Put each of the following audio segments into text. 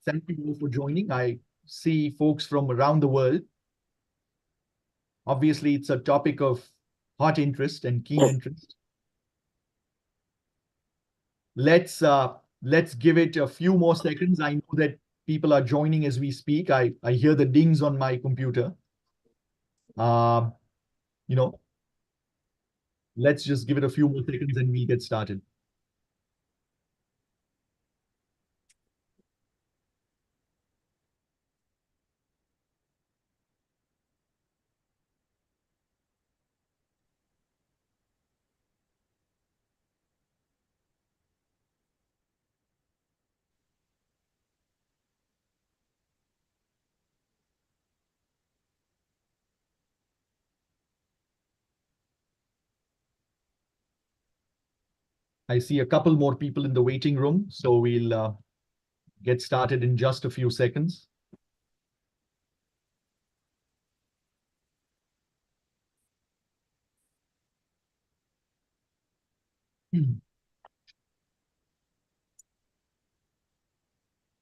Thank you all for joining. I see folks from around the world. Obviously, it's a topic of hot interest and keen interest. Let's give it a few more seconds. I know that people are joining as we speak. I hear the dings on my computer. You know, let's just give it a few more seconds and we'll get started. I see a couple more people in the waiting room, so we'll get started in just a few seconds.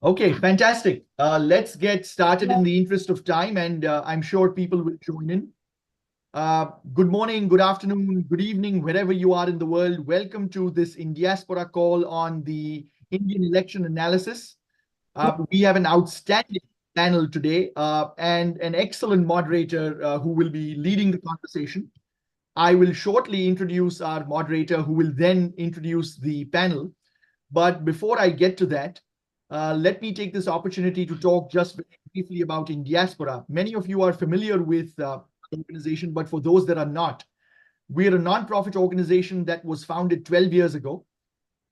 Okay, fantastic. Let's get started in the interest of time, and I'm sure people will join in. Good morning, good afternoon, good evening, wherever you are in the world. Welcome to this Indiaspora call on the Indian election analysis. We have an outstanding panel today and an excellent moderator who will be leading the conversation. I will shortly introduce our moderator, who will then introduce the panel. But before I get to that, let me take this opportunity to talk just very briefly about Indiaspora. Many of you are familiar with the organization, but for those that are not, we're a nonprofit organization that was founded 12 years ago.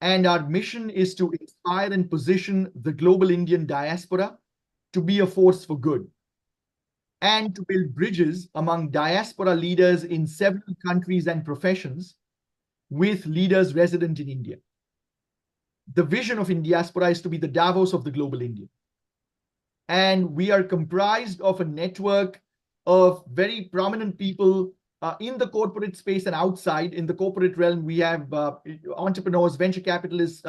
And our mission is to inspire and position the global Indian diaspora to be a force for good and to build bridges among diaspora leaders in several countries and professions with leaders resident in India. The vision of Indiaspora is to be the Davos of the global India. And we are comprised of a network of very prominent people in the corporate space and outside. In the corporate realm, we have entrepreneurs, venture capitalists,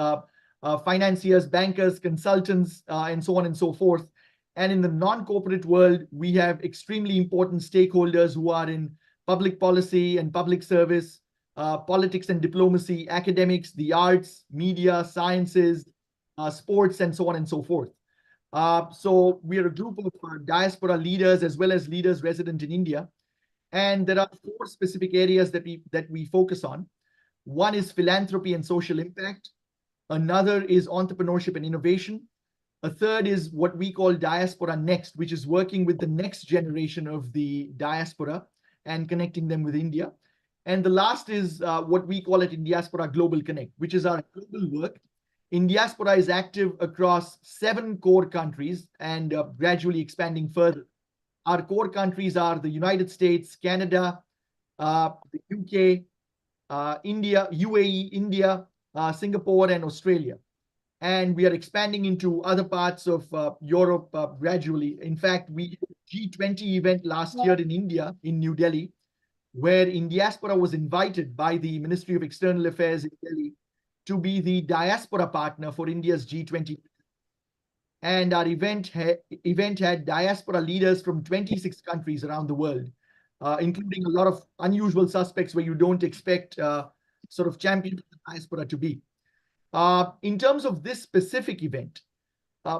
financiers, bankers, consultants, and so on and so forth. And in the non-corporate world, we have extremely important stakeholders who are in public policy and public service, politics and diplomacy, academics, the arts, media, sciences, sports, and so on and so forth. So we are a group of diaspora leaders as well as leaders resident in India. And there are 4 specific areas that we focus on. One is philanthropy and social impact. Another is entrepreneurship and innovation. A third is what we call Diaspora Next, which is working with the next generation of the diaspora and connecting them with India. And the last is what we call it Indiaspora Global Connect, which is our global work. Indiaspora is active across 7 core countries and gradually expanding further. Our core countries are the United States, Canada, the UK, India, UAE, India, Singapore, and Australia. And we are expanding into other parts of Europe gradually. In fact, we did a G20 event last year in India, in New Delhi, where Indiaspora was invited by the Ministry of External Affairs in Delhi to be the diaspora partner for India's G20. And our event had diaspora leaders from 26 countries around the world, including a lot of unusual suspects where you don't expect sort of champions of the diaspora to be. In terms of this specific event,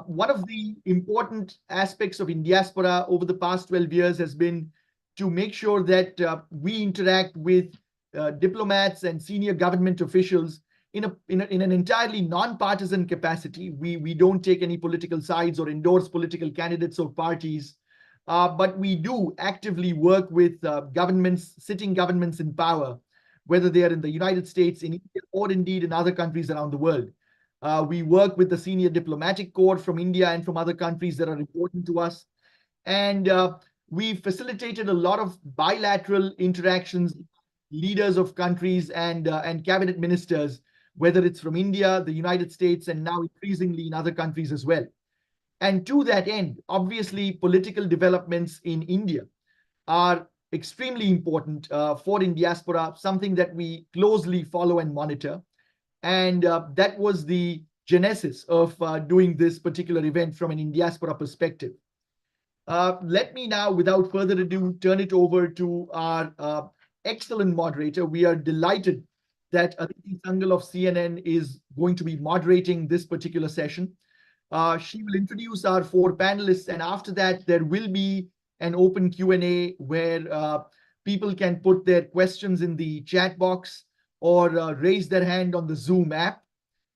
one of the important aspects of Indiaspora over the past 12 years has been to make sure that we interact with diplomats and senior government officials in an entirely non-partisan capacity. We don't take any political sides or endorse political candidates or parties, but we do actively work with governments, sitting governments in power, whether they are in the United States, in India, or indeed in other countries around the world. We work with the senior diplomatic corps from India and from other countries that are important to us. And we facilitated a lot of bilateral interactions, leaders of countries and cabinet ministers, whether it's from India, the United States, and now increasingly in other countries as well. And to that end, obviously, political developments in India are extremely important for Indiaspora, something that we closely follow and monitor. And that was the genesis of doing this particular event from an Indiaspora perspective. Let me now, without further ado, turn it over to our excellent moderator. We are delighted that Aditi Sangal of CNN is going to be moderating this particular session. She will introduce our four panelists, and after that, there will be an open Q&A where people can put their questions in the chat box or raise their hand on the Zoom app.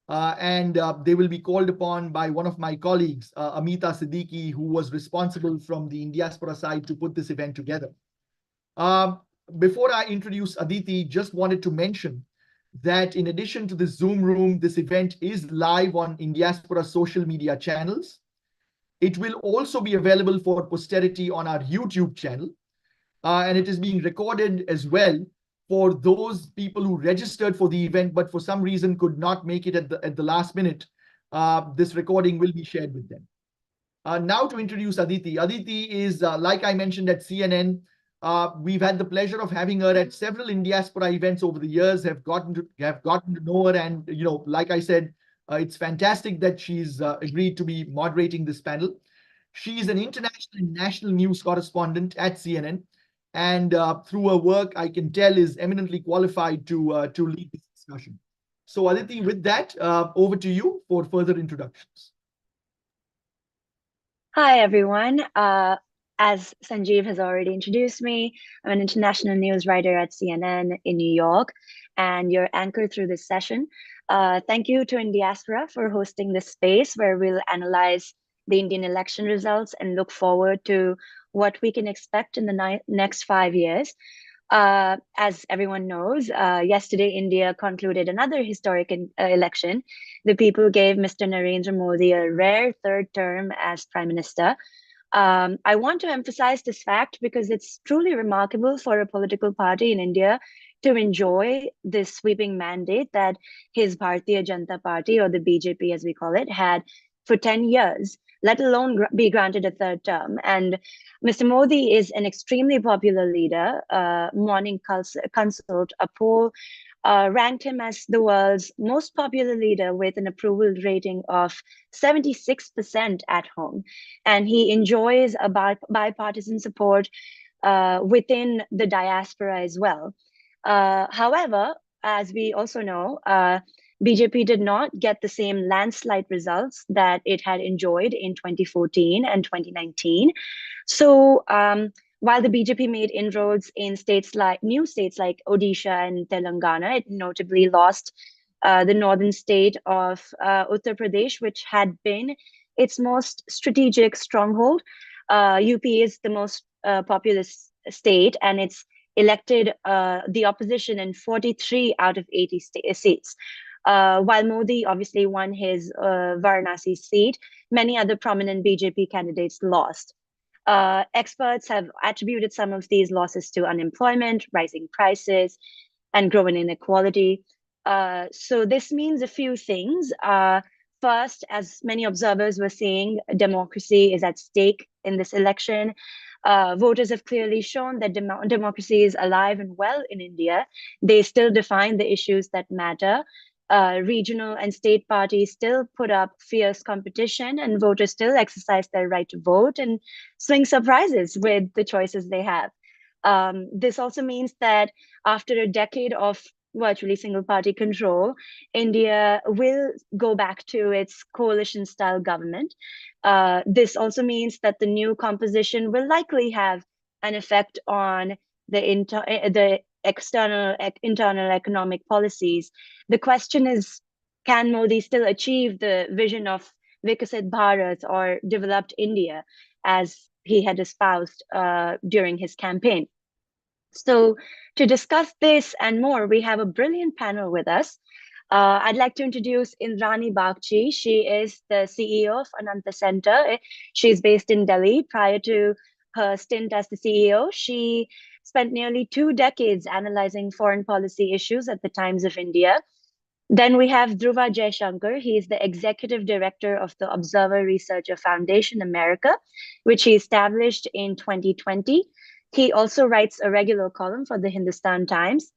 And they will be called upon by one of my colleagues, Amita Siddiqui, who was responsible from the Indiaspora side to put this event together. Before I introduce Aditi, just wanted to mention that in addition to the Zoom room, this event is live on Indiaspora social media channels. It will also be available for posterity on our YouTube channel, and it is being recorded as well for those people who registered for the event, but for some reason could not make it at the last minute. This recording will be shared with them. Now to introduce Aditi. Aditi is, like I mentioned, at CNN. We've had the pleasure of having her at several Indiaspora events over the years, have gotten to know her, and like I said, it's fantastic that she's agreed to be moderating this panel. She's an international and national news correspondent at CNN, and through her work, I can tell is eminently qualified to lead this discussion. So Aditi, with that, over to you for further introductions. Hi, everyone. As Sanjeev has already introduced me, I'm an international news writer at CNN in New York, and your anchor through this session. Thank you to Indiaspora for hosting this space where we'll analyze the Indian election results and look forward to what we can expect in the next 5 years. As everyone knows, yesterday India concluded another historic election. The people gave Mr. Narendra Modi a rare third term as Prime Minister. I want to emphasize this fact because it's truly remarkable for a political party in India to enjoy this sweeping mandate that his Bharatiya Janata Party, or the BJP as we call it, had for 10 years, let alone be granted a third term. And Mr. Modi is an extremely popular leader. Morning Consult, a poll ranked him as the world's most popular leader with an approval rating of 76% at home. And he enjoys a bipartisan support within the diaspora as well. However, as we also know, BJP did not get the same landslide results that it had enjoyed in 2014 and 2019. So while the BJP made inroads in new states like Odisha and Telangana, it notably lost the northern state of Uttar Pradesh, which had been its most strategic stronghold. UP is the most populous state, and it's elected the opposition in 43 out of 80 seats. While Modi obviously won his Varanasi seat, many other prominent BJP candidates lost. Experts have attributed some of these losses to unemployment, rising prices, and growing inequality. So this means a few things. First, as many observers were saying, democracy is at stake in this election. Voters have clearly shown that democracy is alive and well in India. They still define the issues that matter. Regional and state parties still put up fierce competition, and voters still exercise their right to vote and swing surprises with the choices they have. This also means that after a decade of virtually single party control, India will go back to its coalition style government. This also means that the new composition will likely have an effect on the internal economic policies. The question is, can Modi still achieve the vision of Vikasit Bharat, or developed India, as he had espoused during his campaign? So to discuss this and more, we have a brilliant panel with us. I'd like to introduce Indrani Bagchi. She is the CEO of Ananta Center. She's based in Delhi. Prior to her stint as the CEO, she spent nearly 2 decades analyzing foreign policy issues at the Times of India. Then we have Dhruva Jaishankar. He is the executive director of the Observer Researcher Foundation America, which he established in 2020. He also writes a regular column for the Hindustan Times.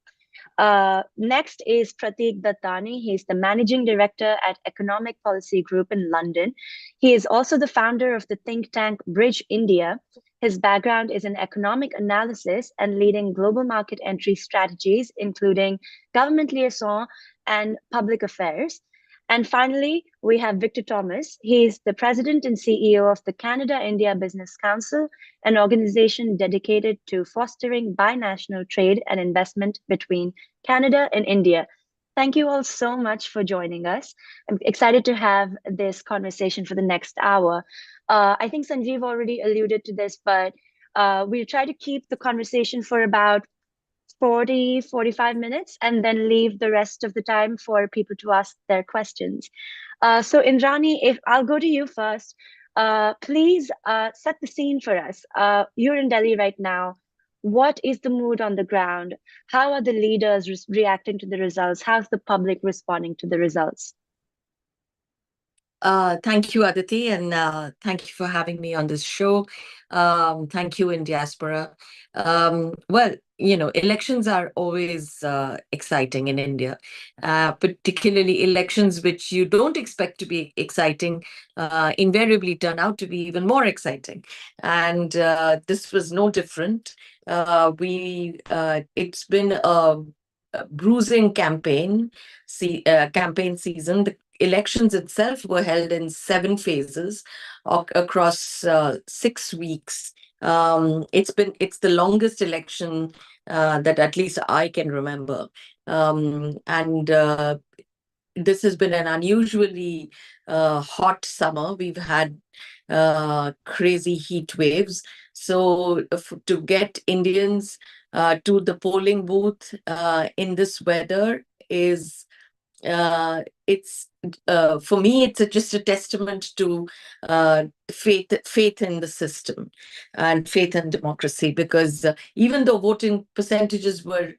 Next is Prateek Dattani. He's the Managing Director at Economic Policy Group in London. He is also the founder of the think tank Bridge India. His background is in economic analysis and leading global market entry strategies, including government liaison and public affairs. And finally, we have Victor Thomas. He's the president and CEO of the Canada-India Business Council, an organization dedicated to fostering binational trade and investment between Canada and India. Thank you all so much for joining us. I'm excited to have this conversation for the next hour. I think Sanjeev already alluded to this, but we'll try to keep the conversation for about 45 minutes and then leave the rest of the time for people to ask their questions. So Indrani, if I'll go to you first, please set the scene for us. You're in Delhi right now. What is the mood on the ground? How are the leaders reacting to the results? How's the public responding to the results? Thank you, Aditi, and thank you for having me on this show. Thank you, Indiaspora. Well, elections are always exciting in India, particularly elections which you don't expect to be exciting, invariably turn out to be even more exciting. And this was no different. It's been a bruising campaign season. The elections itself were held in 7 phases across 6 weeks. It's the longest election that at least I can remember. And this has been an unusually hot summer. We've had crazy heat waves. So to get Indians to the polling booth in this weather is it's for me, it's just a testament to faith in the system and faith in democracy, because even though voting percentages were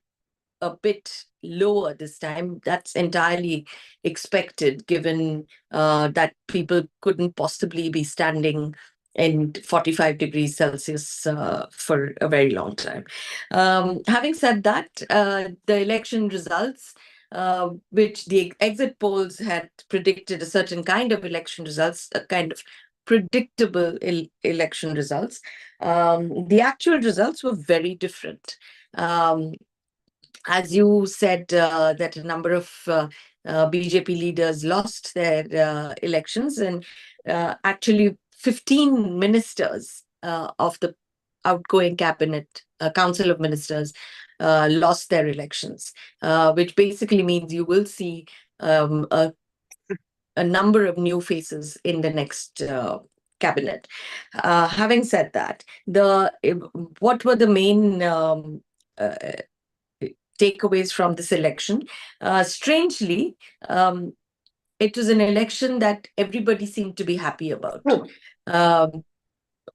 a bit lower this time, that's entirely expected, given that people couldn't possibly be standing in 45 degrees Celsius for a very long time. Having said that, the election results, which the exit polls had predicted a certain kind of election results, a kind of predictable election results. The actual results were very different. As you said, that a number of BJP leaders lost their elections, and actually 15 ministers of the outgoing cabinet, council of ministers, lost their elections, which basically means you will see a number of new faces in the next cabinet. Having said that, what were the main takeaways from this election? Strangely, it was an election that everybody seemed to be happy about,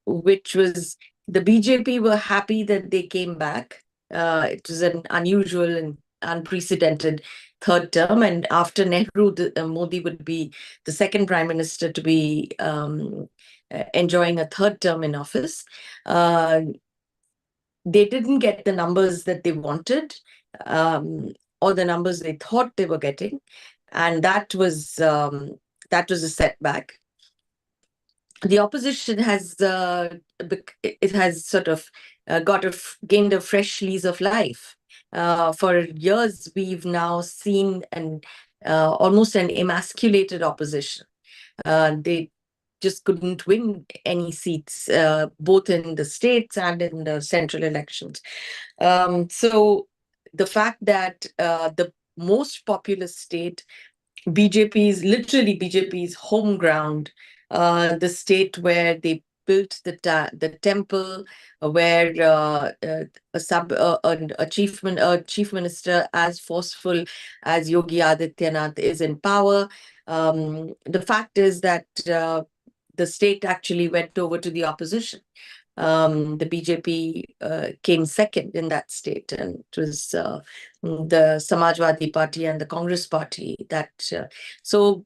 which was the BJP were happy that they came back. It was an unusual and unprecedented 3rd term, and after Nehru, Modi would be the 2nd prime minister to be enjoying a 3rd term in office. They didn't get the numbers that they wanted, or the numbers they thought they were getting, and that was a setback. The opposition has sort of gained a fresh lease of life. For years, we've now seen almost an emasculated opposition. They just couldn't win any seats, both in the states and in the central elections. So the fact that the most populous state, BJP's home ground, the state where they built the temple, where a chief minister as forceful as Yogi Adityanath is in power. The fact is that the state actually went over to the opposition. The BJP came second in that state, and it was the Samajwadi Party and the Congress Party that. So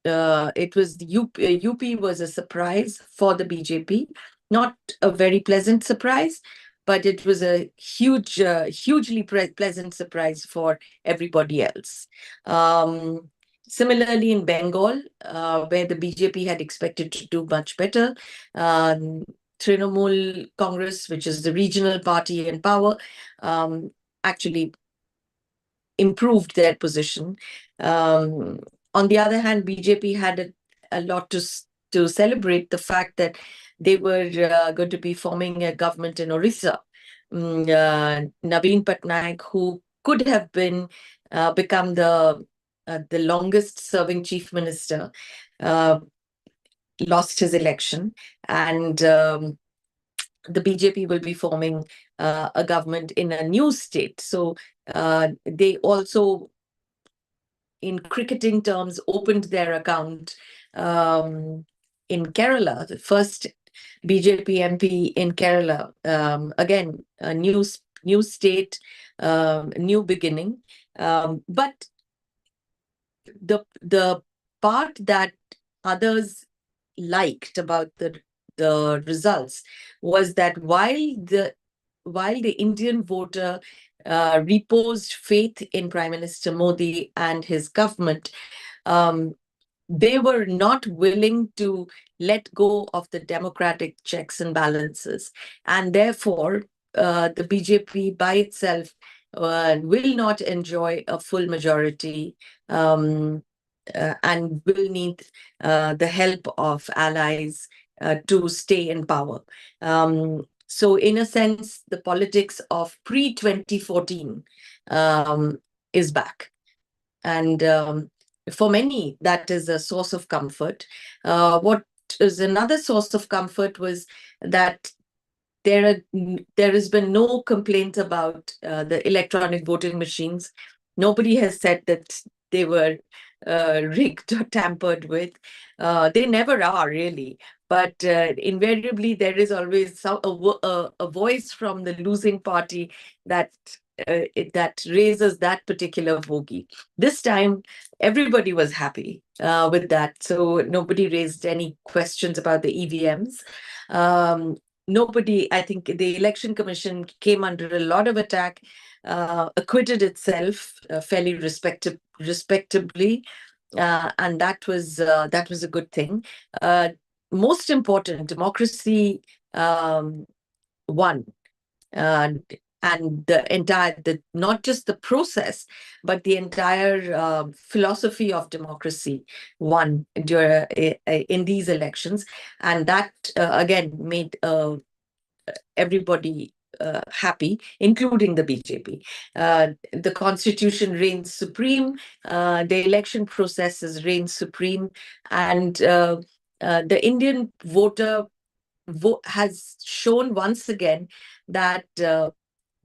it was UP was a surprise for the BJP, not a very pleasant surprise, but it was a hugely pleasant surprise for everybody else. Similarly, in Bengal, where the BJP had expected to do much better, Trinamool Congress, which is the regional party in power, actually improved their position. On the other hand, BJP had a lot to celebrate the fact that they were going to be forming a government in Orissa. Naveen Patnaik, who could have become the longest serving chief minister, lost his election, and the BJP will be forming a government in a new state. So they also, in cricketing terms, opened their account in Kerala, the first BJP MP in Kerala. Again, a new state, new beginning. But the part that others liked about the results was that while the Indian voter reposed faith in Prime Minister Modi and his government, they were not willing to let go of the democratic checks and balances. And therefore, the BJP by itself will not enjoy a full majority and will need the help of allies to stay in power. So in a sense, the politics of pre-2014 is back. And for many, that is a source of comfort. What is another source of comfort was that there has been no complaint about the electronic voting machines. Nobody has said that they were rigged or tampered with. They never are, really. But invariably, there is always a voice from the losing party that raises that particular bogey. This time, everybody was happy with that. So nobody raised any questions about the EVMs. Nobody, I think the Election Commission came under a lot of attack, acquitted itself fairly respectably, and that was a good thing. Most important, democracy won. And not just the process, but the entire philosophy of democracy won in these elections. And that, again, made everybody happy, including the BJP. The constitution reigns supreme, the election processes reign supreme, and the Indian voter has shown once again that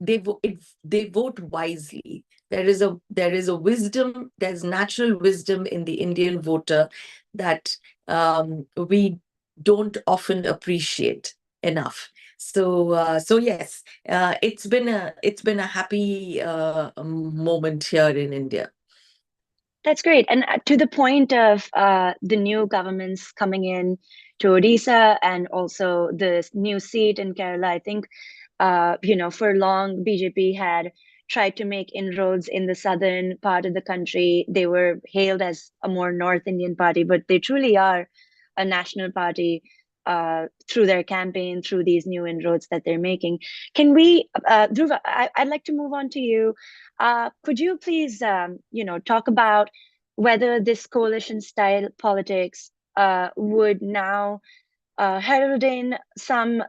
they vote wisely. There is a wisdom, there's natural wisdom in the Indian voter that we don't often appreciate enough. So yes, it's been a happy moment here in India. That's great. And to the point of the new governments coming in to Odisha and also the new seat in Kerala, I think, for long, BJP had tried to make inroads in the southern part of the country. They were hailed as a more North Indian party, but they truly are a national party through their campaign, through these new inroads that they're making. Can we, Dhruva, I'd like to move on to you. Could you please, talk about whether this coalition-style politics would now herald in some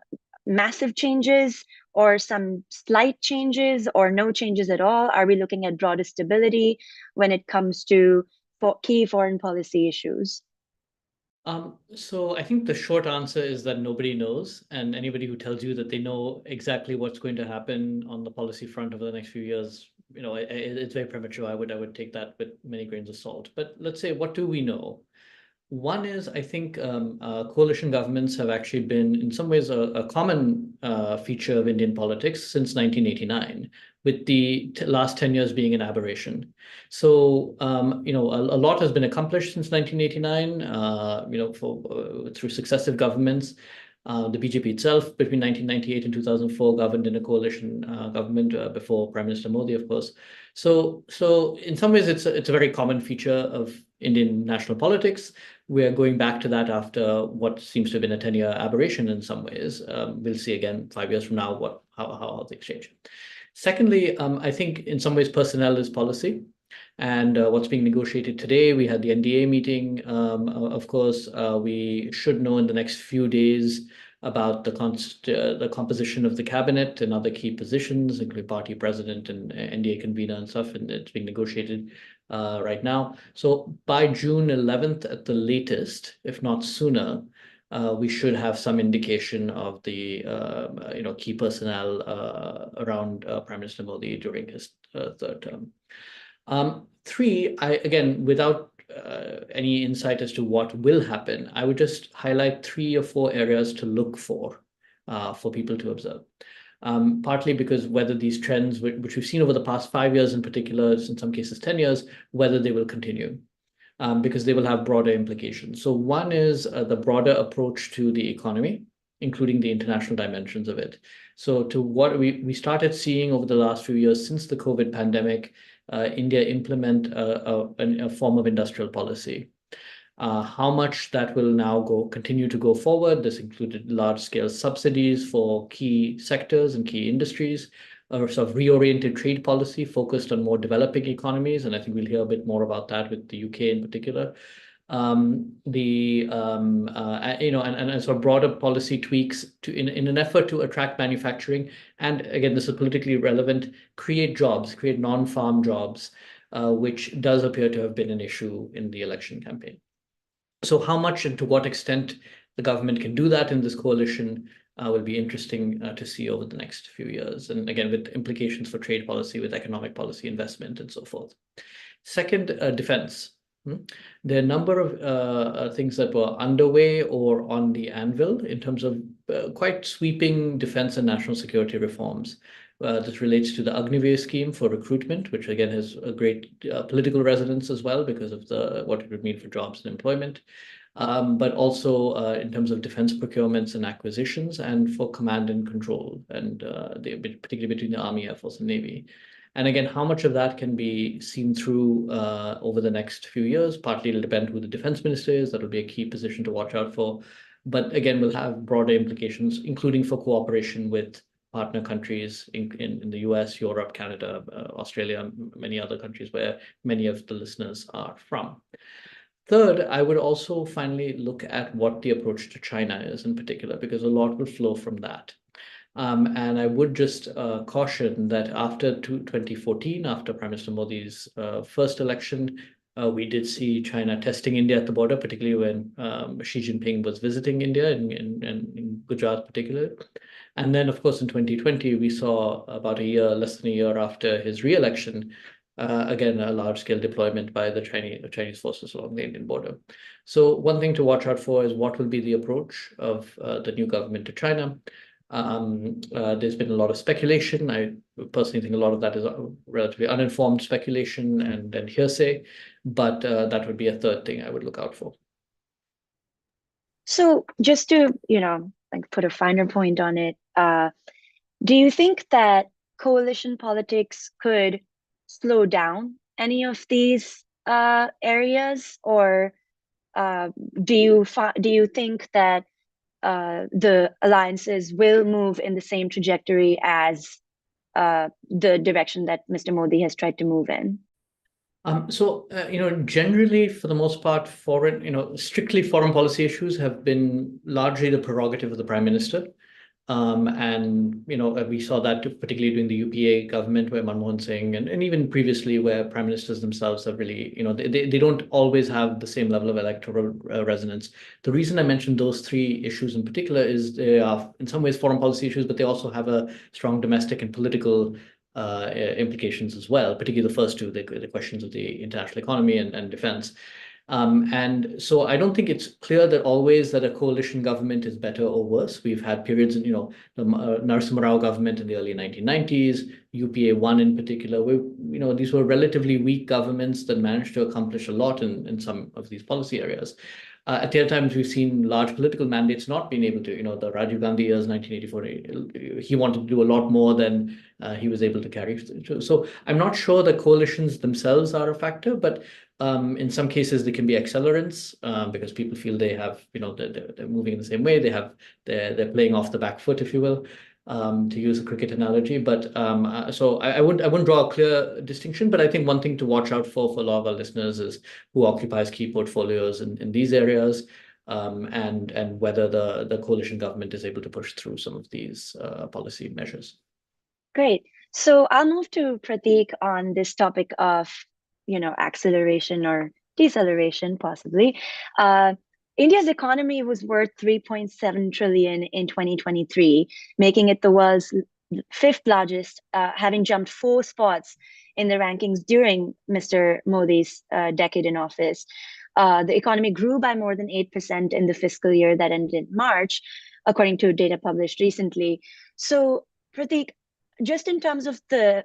massive changes or some slight changes or no changes at all? Are we looking at broader stability when it comes to key foreign policy issues? So I think the short answer is that nobody knows, and anybody who tells you that they know exactly what's going to happen on the policy front over the next few years, it's very premature. I would take that with many grains of salt. But let's say, what do we know? One is, I think, coalition governments have actually been, in some ways, a common feature of Indian politics since 1989, with the last 10 years being an aberration. So, a lot has been accomplished since 1989, through successive governments. The BJP itself, between 1998 and 2004, governed in a coalition government before Prime Minister Modi, of course. So in some ways, it's a very common feature of Indian national politics. We are going back to that after what seems to have been a 10-year aberration in some ways. We'll see again 5 years from now how things change. Secondly, I think in some ways personnel is policy. And what's being negotiated today, we had the NDA meeting. Of course, we should know in the next few days about the composition of the cabinet and other key positions, including party president and NDA convener and stuff, and it's being negotiated right now. So by June 11th at the latest, if not sooner, we should have some indication of the key personnel around Prime Minister Modi during his third term. Three, again, without any insight as to what will happen, I would just highlight 3 or 4 areas to look for people to observe. Partly because whether these trends, which we've seen over the past 5 years in particular, in some cases 10 years, whether they will continue. Because they will have broader implications. So one is the broader approach to the economy, including the international dimensions of it. So to what we started seeing over the last few years since the COVID pandemic, India implement a form of industrial policy. How much that will now continue to go forward. This included large-scale subsidies for key sectors and key industries, or sort of reoriented trade policy focused on more developing economies, and I think we'll hear a bit more about that with the UK in particular. And sort of broader policy tweaks in an effort to attract manufacturing, and again, this is politically relevant, create non-farm jobs, which does appear to have been an issue in the election campaign. So how much and to what extent the government can do that in this coalition will be interesting to see over the next few years. And again, with implications for trade policy, with economic policy, investment, and so forth. Second, defense. There are a number of things that were underway or on the anvil in terms of quite sweeping defense and national security reforms. This relates to the Agniveer scheme for recruitment, which again has a great political resonance as well because of what it would mean for jobs and employment. But also in terms of defense procurements and acquisitions, and for command and control, and particularly between the Army, Air Force, and Navy. And again, how much of that can be seen through over the next few years? Partly it'll depend who the defense minister is. That'll be a key position to watch out for. But again, we'll have broader implications, including for cooperation with partner countries in the US, Europe, Canada, Australia, many other countries where many of the listeners are from. Third, I would also finally look at what the approach to China is in particular, because a lot will flow from that. And I would just caution that after 2014, after Prime Minister Modi's first election, we did see China testing India at the border, particularly when Xi Jinping was visiting India in Gujarat particularly. And then, of course, in 2020, we saw about less than a year after his re-election, again, a large-scale deployment by the Chinese forces along the Indian border. So one thing to watch out for is what will be the approach of the new government to China. There's been a lot of speculation. I personally think a lot of that is relatively uninformed speculation and hearsay, but that would be a third thing I would look out for. So just to, put a finer point on it, do you think that coalition politics could slow down any of these areas, or do you think that the alliances will move in the same trajectory as the direction that Mr. Modi has tried to move in? Generally, for the most part, strictly foreign policy issues have been largely the prerogative of the Prime Minister. We saw that particularly during the UPA government, where Manmohan Singh and even previously where prime ministers themselves have really, they don't always have the same level of electoral resonance. The reason I mentioned those 3 issues in particular is they are in some ways foreign policy issues, but they also have a strong domestic and political implications as well, particularly the first 2, the questions of the international economy and defense. And so I don't think it's clear that always that a coalition government is better or worse. We've had periods in, the Narasimha Rao government in the early 1990s, UPA 1 in particular, where, these were relatively weak governments that managed to accomplish a lot in some of these policy areas. At the other times, we've seen large political mandates not being able to, the Rajiv Gandhi years, 1984, he wanted to do a lot more than he was able to carry through. So I'm not sure the coalitions themselves are a factor, but in some cases they can be accelerants because people feel they have, they're moving in the same way. They're playing off the back foot, if you will, to use a cricket analogy. But so I wouldn't draw a clear distinction. But I think one thing to watch out for a lot of our listeners is who occupies key portfolios in these areas, and whether the coalition government is able to push through some of these policy measures. Great. So I'll move to Prateek on this topic of, acceleration or deceleration, possibly. India's economy was worth 3.7 trillion in 2023, making it the world's fifth largest, having jumped 4 spots in the rankings during Mr. Modi's decade in office. The economy grew by more than 8% in the fiscal year that ended in March, according to data published recently. So, Prateek, just in terms of the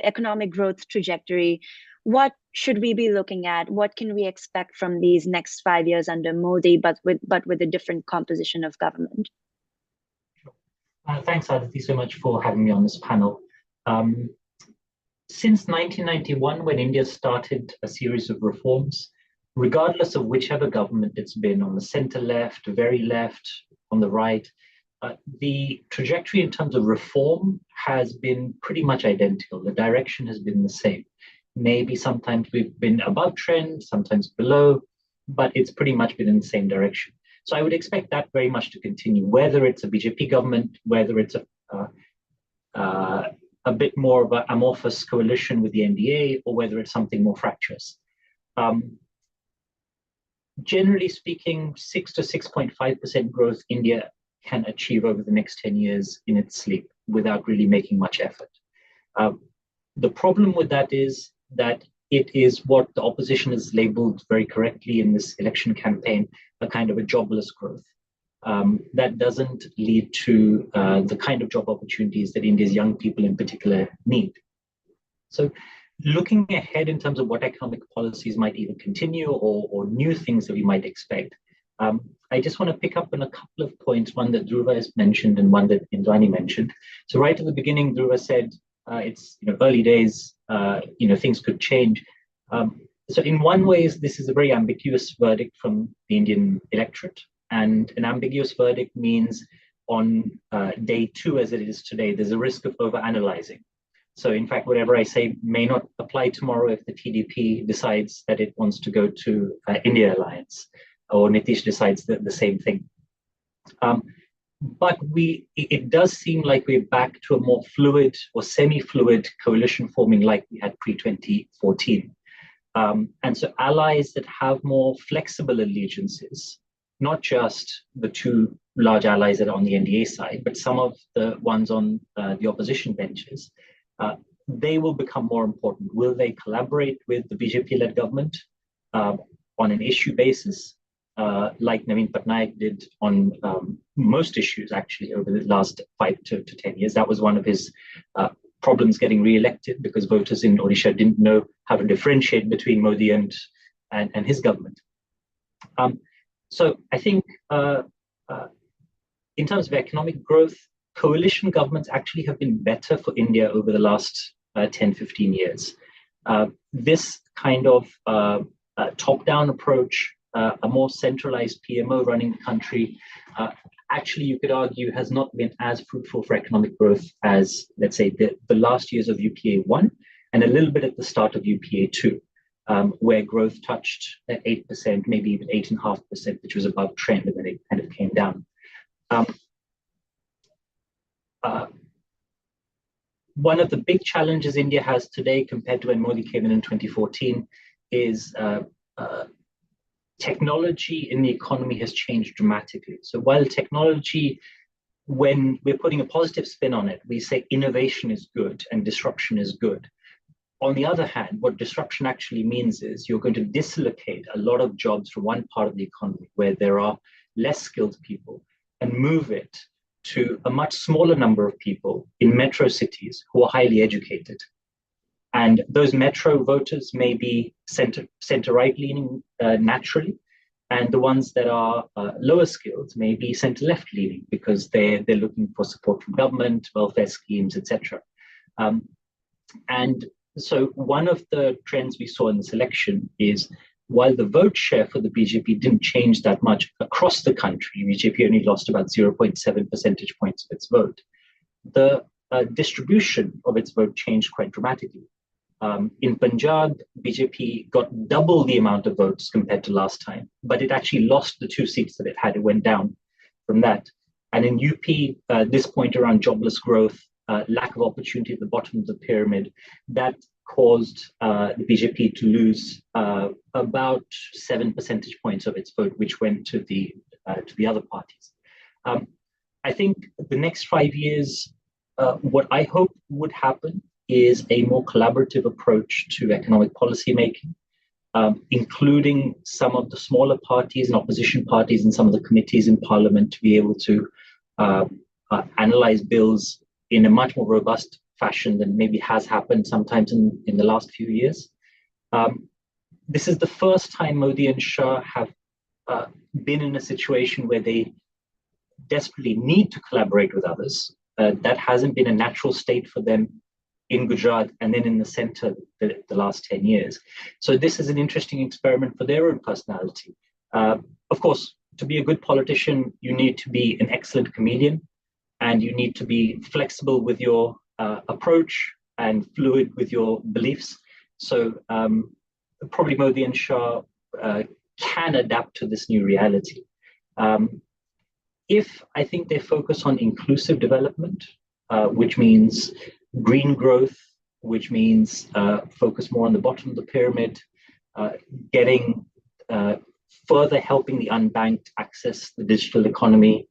economic growth trajectory, what should we be looking at? What can we expect from these next 5 years under Modi, but with a different composition of government? Thanks, Aditi, so much for having me on this panel. Since 1991, when India started a series of reforms, regardless of whichever government it's been, on the center left, very left, on the right, the trajectory in terms of reform has been pretty much identical. The direction has been the same. Maybe sometimes we've been above trend, sometimes below, but it's pretty much been in the same direction. So I would expect that very much to continue, whether it's a BJP government, whether it's a bit more of an amorphous coalition with the NDA, or whether it's something more fractious. Generally speaking, 6 to 6.5% growth India can achieve over the next 10 years in its sleep without really making much effort. The problem with that is that it is what the opposition has labeled very correctly in this election campaign, a kind of a jobless growth. That doesn't lead to the kind of job opportunities that India's young people in particular need. So looking ahead in terms of what economic policies might either continue or new things that we might expect, I just want to pick up on a couple of points, one that Dhruva has mentioned and one that Indrani mentioned. So right at the beginning, Dhruva said it's early days, things could change. So in one way, this is a very ambiguous verdict from the Indian electorate. And an ambiguous verdict means on day 2, as it is today, there's a risk of overanalyzing. So in fact, whatever I say may not apply tomorrow if the TDP decides that it wants to go to India Alliance, or Nitish decides the same thing. But it does seem like we're back to a more fluid or semi-fluid coalition forming like we had pre-2014. And so allies that have more flexible allegiances, not just the 2 large allies that are on the NDA side, but some of the ones on the opposition benches, they will become more important. Will they collaborate with the BJP-led government on an issue basis, like Naveen Patnaik did on most issues actually over the last 5 to 10 years? That was one of his problems getting re-elected, because voters in Odisha didn't know how to differentiate between Modi and his government. So I think in terms of economic growth, coalition governments actually have been better for India over the last 10, 15 years. This kind of top-down approach, a more centralized PMO running the country, actually you could argue has not been as fruitful for economic growth as, let's say, the last years of UPA 1 and a little bit at the start of UPA 2. Where growth touched at 8%, maybe even 8.5%, which was above trend, and then it kind of came down. One of the big challenges India has today compared to when Modi came in 2014 is technology in the economy has changed dramatically. So while technology, when we're putting a positive spin on it, we say innovation is good and disruption is good. On the other hand, what disruption actually means is you're going to dislocate a lot of jobs from one part of the economy where there are less skilled people and move it to a much smaller number of people in metro cities who are highly educated. And those metro voters may be center-right leaning naturally, and the ones that are lower skilled may be centre-left leaning because they're looking for support from government, welfare schemes, etc. And so one of the trends we saw in this election is while the vote share for the BJP didn't change that much across the country, BJP only lost about 0.7 percentage points of its vote, the distribution of its vote changed quite dramatically. In Punjab, BJP got double the amount of votes compared to last time, but it actually lost the 2 seats that it had. It went down from that. And in UP, this point around jobless growth, lack of opportunity at the bottom of the pyramid, that caused the BJP to lose about 7 percentage points of its vote, which went to the other parties. I think the next 5 years, what I hope would happen is a more collaborative approach to economic policy making, including some of the smaller parties and opposition parties and some of the committees in Parliament to be able to analyze bills in a much more robust fashion than maybe has happened sometimes in the last few years. This is the first time Modi and Shah have been in a situation where they desperately need to collaborate with others. That hasn't been a natural state for them in Gujarat and then in the center the last 10 years. So this is an interesting experiment for their own personality. Of course, to be a good politician, you need to be an excellent comedian and you need to be flexible with your approach and fluid with your beliefs. So probably Modi and Shah can adapt to this new reality. If I think they focus on inclusive development, which means green growth, which means focus more on the bottom of the pyramid, getting further helping the unbanked access the digital economy,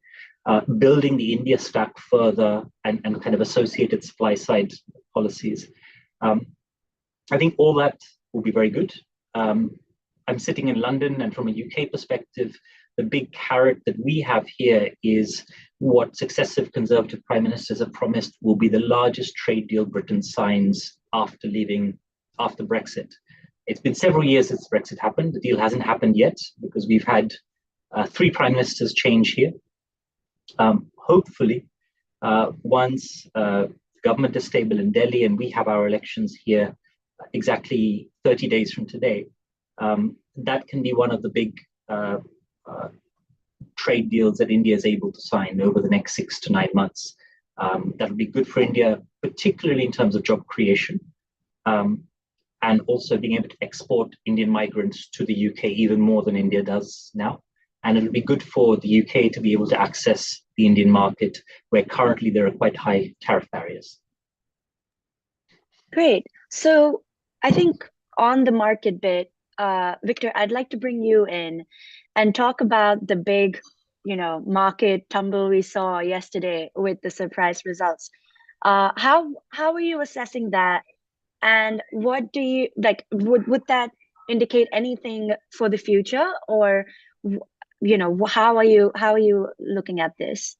building the India stack further and kind of associated supply side policies. I think all that will be very good. I'm sitting in London, and from a UK perspective, the big carrot that we have here is what successive Conservative prime ministers have promised will be the largest trade deal Britain signs after Brexit. It's been several years since Brexit happened. The deal hasn't happened yet because we've had 3 prime ministers change here. Hopefully, once the government is stable in Delhi and we have our elections here exactly 30 days from today, that can be one of the big trade deals that India is able to sign over the next 6 to 9 months. That'll be good for India, particularly in terms of job creation, and also being able to export Indian migrants to the UK even more than India does now. And it'll be good for the UK to be able to access the Indian market, where currently there are quite high tariff barriers. Great. So I think on the market bit, Victor, I'd like to bring you in and talk about the big, market tumble we saw yesterday with the surprise results. How are you assessing that? And what do you like? Would that indicate anything for the future, or how are you looking at this?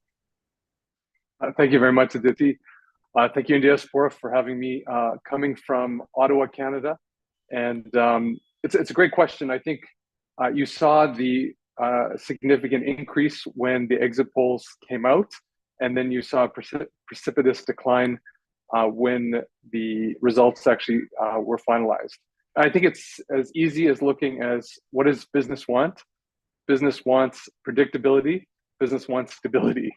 Thank you very much, Aditi. Thank you, Indiaspora, for having me. Coming from Ottawa, Canada, and it's a great question. I think you saw the significant increase when the exit polls came out, and then you saw a precipitous decline when the results actually were finalized. I think it's as easy as looking as what does business want? Business wants predictability. Business wants stability.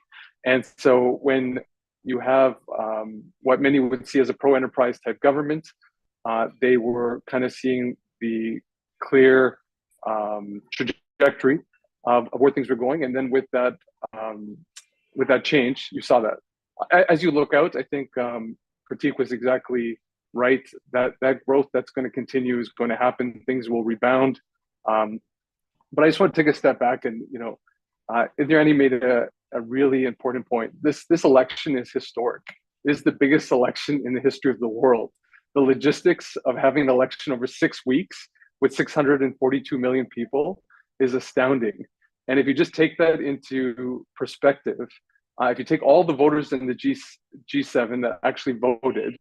And so when you have what many would see as a pro-enterprise type government, they were kind of seeing the clear trajectory of where things were going. And then with that change, you saw that. As you look out, I think Pratik was exactly right. That growth that's going to continue is going to happen. Things will rebound. But I just want to take a step back and, Indrani made a really important point. This election is historic. It is the biggest election in the history of the world. The logistics of having an election over 6 weeks with 642 million people is astounding. And if you just take that into perspective, if you take all the voters in the G7 that actually voted,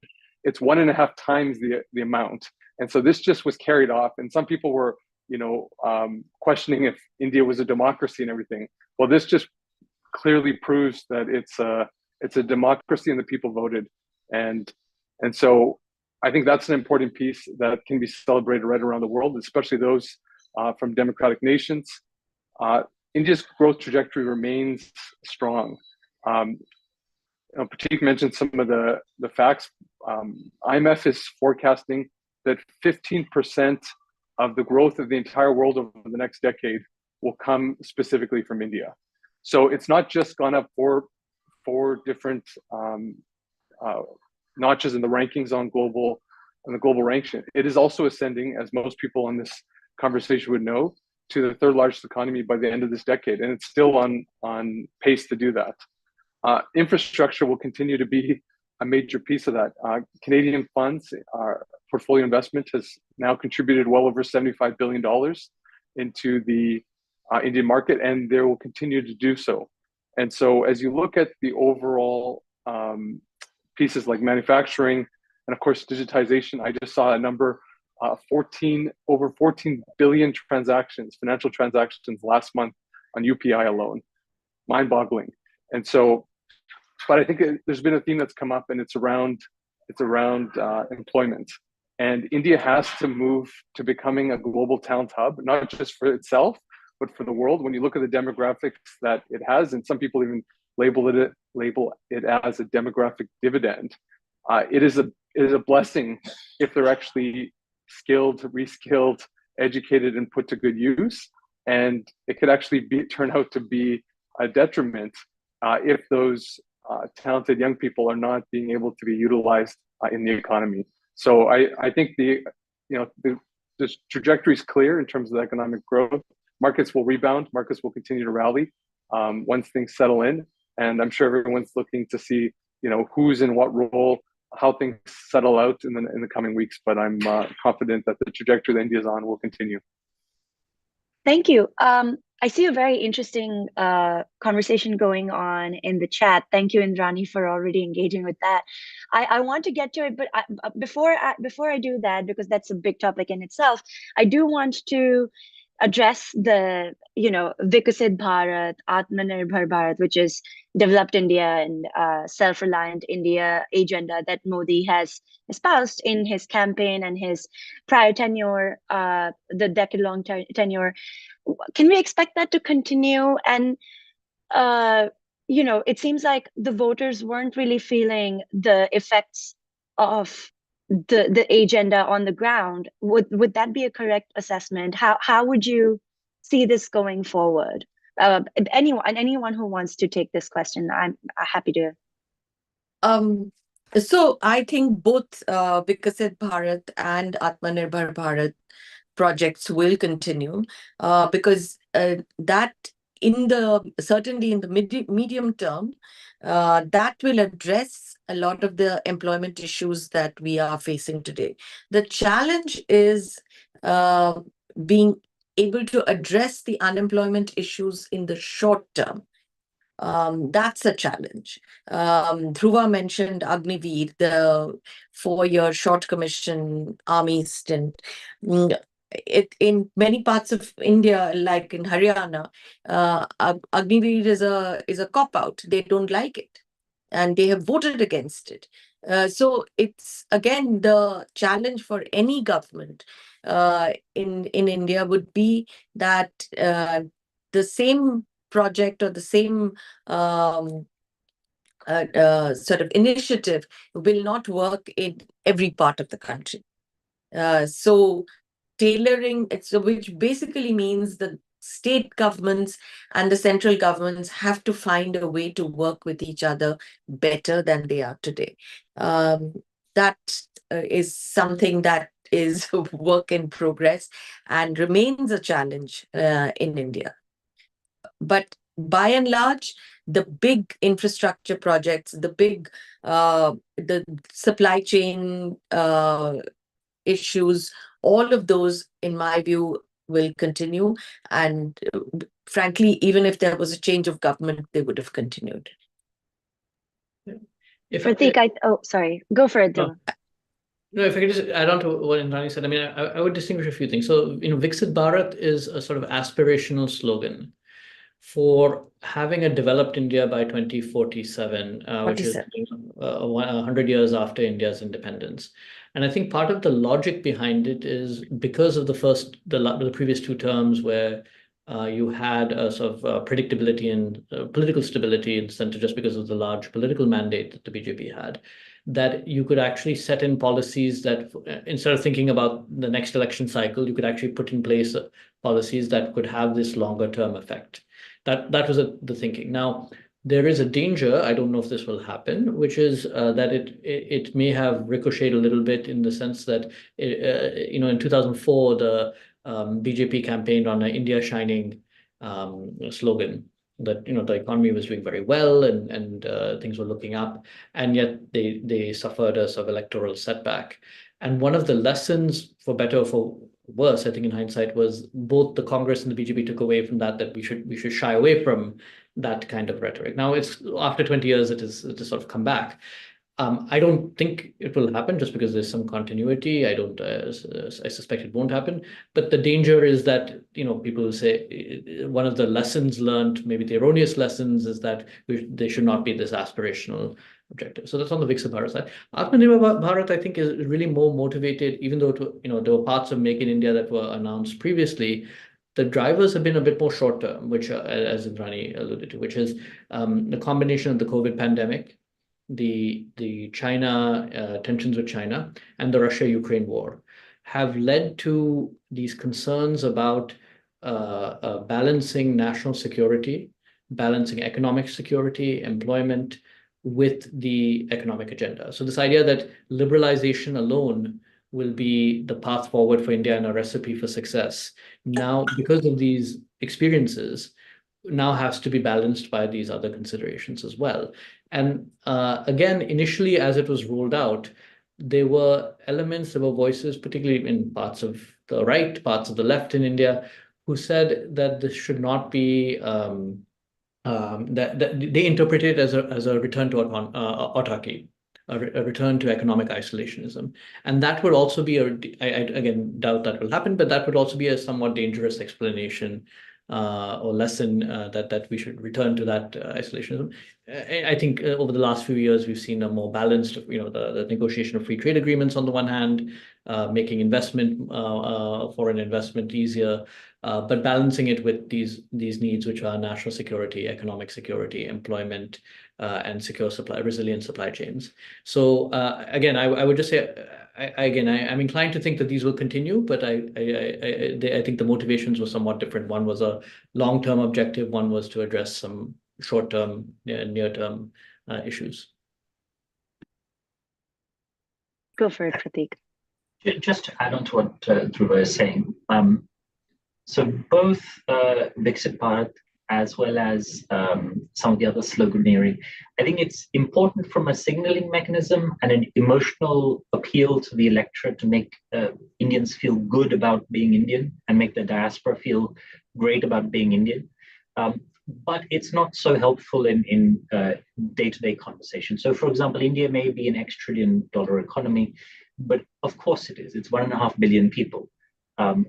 it's 1.5 times the amount. And so this just was carried off. And some people were, questioning if India was a democracy and everything. Well, this just clearly proves that it's a democracy and the people voted, and so I think that's an important piece that can be celebrated right around the world, especially those from democratic nations. India's growth trajectory remains strong. Pratik mentioned some of the facts. IMF is forecasting that 15% of the growth of the entire world over the next decade will come specifically from India. So it's not just gone up four different notches in the rankings on the global ranking. It is also ascending, as most people on this conversation would know, to the third largest economy by the end of this decade, and it's still on pace to do that. Infrastructure will continue to be a major piece of that. Canadian funds, our portfolio investment has now contributed well over $75 billion into the Indian market, and they will continue to do so. And so as you look at the overall pieces like manufacturing and of course digitization, I just saw a number, over 14 billion financial transactions last month on UPI alone. Mind-boggling. And so, but I think there's been a theme that's come up, and it's around employment. And India has to move to becoming a global talent hub, not just for itself, but for the world. When you look at the demographics that it has, and some people even label it as a demographic dividend, it is a blessing if they're actually skilled, reskilled, educated, and put to good use. And it could actually turn out to be a detriment if those talented young people are not being able to be utilized in the economy. So I think the trajectory is clear in terms of economic growth. Markets will rebound. Markets will continue to rally once things settle in. And I'm sure everyone's looking to see, who's in what role, how things settle out in the coming weeks. But I'm confident that the trajectory that India's on will continue. Thank you. I see a very interesting conversation going on in the chat. Thank you, Indrani, for already engaging with that. I want to get to it, but before I do that, because that's a big topic in itself, I do want to address the Vikasit Bharat, Atmanirbhar Bharat, which is developed India and self-reliant India agenda that Modi has espoused in his campaign and his prior tenure, the decade-long tenure. Can we expect that to continue? And it seems like the voters weren't really feeling the effects of the agenda on the ground. Would that be a correct assessment? How would you see this going forward? Anyone who wants to take this question, I'm happy to. So I think both Vikasit Bharat and Atmanirbhar Bharat projects will continue because that certainly in the medium term, that will address a lot of the employment issues that we are facing today. The challenge is being able to address the unemployment issues in the short term. That's a challenge. Dhruva mentioned Agniveer, the 4-year short commission army stint. In many parts of India, like in Haryana, Agniveer is a cop-out. They don't like it, and they have voted against it. So it's, again, the challenge for any government in India would be that the same project or the same sort of initiative will not work in every part of the country. So tailoring, which basically means the state governments and the central governments have to find a way to work with each other better than they are today. That is something that is a work in progress and remains a challenge in India. But by and large, the big infrastructure projects, the supply chain issues, all of those, in my view, will continue. And frankly, even if there was a change of government, they would have continued. Pratik, sorry, go for it, Dhruva. No, if I could just add on to what Indrani said, I mean, I would distinguish a few things. So, Viksit Bharat is a sort of aspirational slogan for having a developed India by 2047, which is 47. 100 years after India's independence. And I think part of the logic behind it is because of the previous two terms where you had a sort of predictability and political stability in the center just because of the large political mandate that the BJP had, that you could actually set in policies that instead of thinking about the next election cycle, you could actually put in place policies that could have this longer term effect. That was the thinking. Now, there is a danger, I don't know if this will happen, which is that it may have ricocheted a little bit in the sense that, in 2004, the BJP campaigned on an India Shining slogan that, the economy was doing very well and things were looking up, and yet they suffered a sort of electoral setback. And one of the lessons, for better or for worse, I think in hindsight, was both the Congress and the BJP took away from that we should shy away from that kind of rhetoric. Now it's after 20 years, it is sort of come back. I don't think it will happen just because there's some continuity. I suspect it won't happen. But the danger is that, people will say one of the lessons learned, maybe the erroneous lessons, is that they should not be this aspirational objective. So that's on the Viksit Bharat side. Atmanirbhar Bharat, I think, is really more motivated, even though, there were parts of Make in India that were announced previously. The drivers have been a bit more short term, which, as Indrani alluded to, which is the combination of the COVID pandemic, the China tensions with China, and the Russia-Ukraine war have led to these concerns about balancing national security, balancing economic security, employment with the economic agenda. So this idea that liberalization alone will be the path forward for India and a recipe for success, now, because of these experiences, now has to be balanced by these other considerations as well. And again, initially, as it was rolled out, there were voices, particularly in parts of the right, parts of the left in India, who said that this should not be, that they interpret it as a return to autarky, a return to economic isolationism. And that would also be I again doubt that will happen, but that would also be a somewhat dangerous explanation or lesson that we should return to that isolationism. I think over the last few years, we've seen a more balanced, the negotiation of free trade agreements on the one hand, making foreign investment easier, but balancing it with these needs, which are national security, economic security, employment, and resilient supply chains. So again, I would just say, I'm inclined to think that these will continue, but I think the motivations were somewhat different. One was a long-term objective. One was to address some short-term, near-term issues. Go for it, Prateek. Just to add on to what Dhruva is saying, so both Viksit Bharat as well as some of the other sloganeering, I think it's important from a signaling mechanism and an emotional appeal to the electorate to make Indians feel good about being Indian and make the diaspora feel great about being Indian. But it's not so helpful in day-to-day conversation. So, for example, India may be an $X trillion economy, but of course it is. It's 1.5 billion people.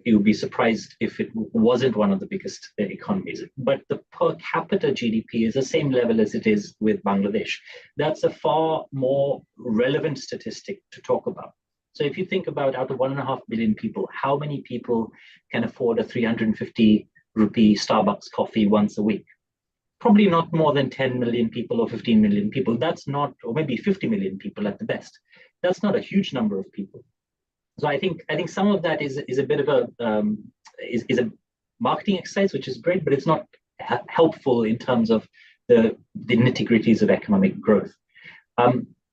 You would be surprised if it wasn't one of the biggest economies. But the per capita GDP is the same level as it is with Bangladesh. That's a far more relevant statistic to talk about. So if you think about out of 1.5 billion people, how many people can afford a 350 rupee Starbucks coffee once a week? Probably not more than 10 million people or 15 million people. That's not, or maybe 50 million people at the best. That's not a huge number of people. So I think some of that is a bit of a marketing exercise, which is great, but it's not helpful in terms of the nitty-gritties of economic growth.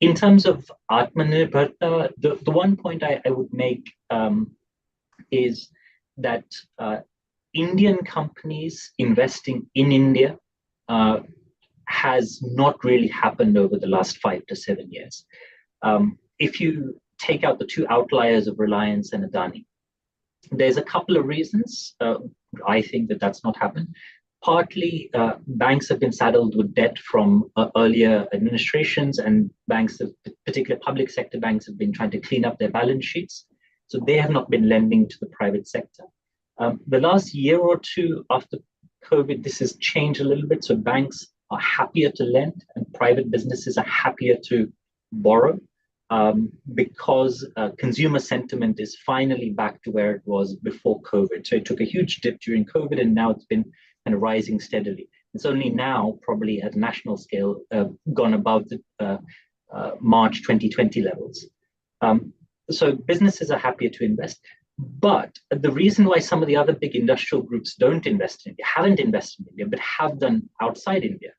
In terms of Atmanirbharta, the one point I would make is that Indian companies investing in India has not really happened over the last 5 to 7 years. If you take out the two outliers of Reliance and Adani, there's a couple of reasons I think that's not happened. Partly, banks have been saddled with debt from earlier administrations, and banks, particularly public sector banks, have been trying to clean up their balance sheets. So they have not been lending to the private sector. The last year or two after COVID, this has changed a little bit. So banks are happier to lend, and private businesses are happier to borrow, because consumer sentiment is finally back to where it was before COVID. So it took a huge dip during COVID, and now it's been kind of rising steadily. It's only now, probably at a national scale, gone above the March 2020 levels. So businesses are happier to invest. But the reason why some of the other big industrial groups don't invest in India, haven't invested in India, but have done outside India,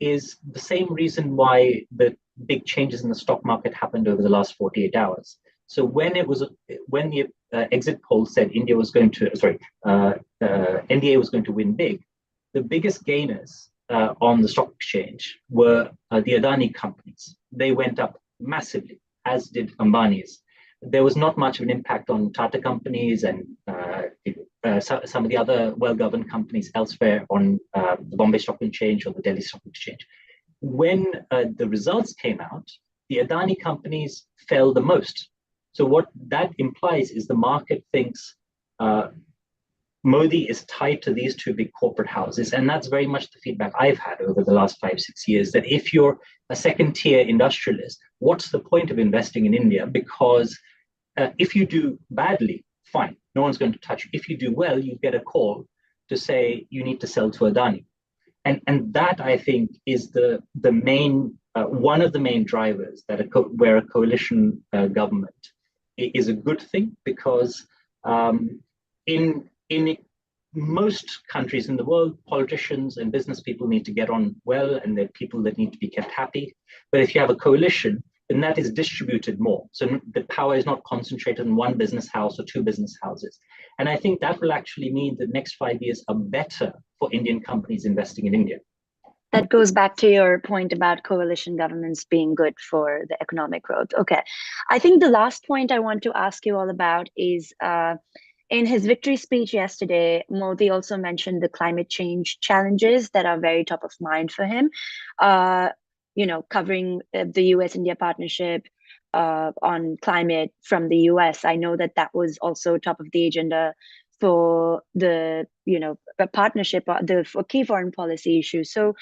is the same reason why the big changes in the stock market happened over the last 48 hours. So when the exit poll said India was going to, NDA was going to win big, the biggest gainers on the stock exchange were the Adani companies. They went up massively, as did Ambani's. There was not much of an impact on Tata companies and some of the other well-governed companies elsewhere on the Bombay Stock Exchange or the Delhi Stock Exchange. When the results came out, the Adani companies fell the most. So what that implies is the market thinks Modi is tied to these two big corporate houses. And that's very much the feedback I've had over the last 5-6 years, that if you're a second-tier industrialist, what's the point of investing in India? Because if you do badly, fine, no one's going to touch you. If you do well, you get a call to say you need to sell to Adani. And that, I think, is the main one of the main drivers that where a coalition government is a good thing, because in most countries in the world, politicians and business people need to get on well, and they're people that need to be kept happy. But if you have a coalition, then that is distributed more. So the power is not concentrated in one business house or two business houses. And I think that will actually mean the next 5 years are better for Indian companies investing in India. That goes back to your point about coalition governments being good for the economic growth. Okay. I think the last point I want to ask you all about is in his victory speech yesterday, Modi also mentioned the climate change challenges that are very top of mind for him, covering the US-India partnership on climate from the US. I know that was also top of the agenda for the, the partnership, for key foreign policy issues. So,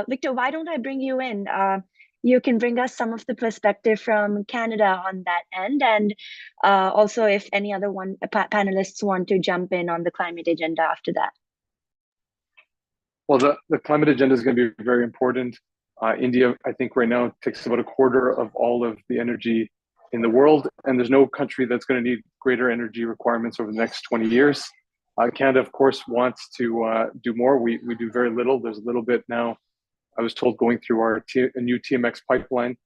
Victor, why don't I bring you in? You can bring us some of the perspective from Canada on that end, and also if any other panelists want to jump in on the climate agenda after that. Well, the climate agenda is going to be very important. India, I think right now, takes about a quarter of all of the energy in the world, and there's no country that's going to need greater energy requirements over the next 20 years. Canada, of course, wants to do more. We do very little. There's a little bit now, I was told, going through our new TMX pipeline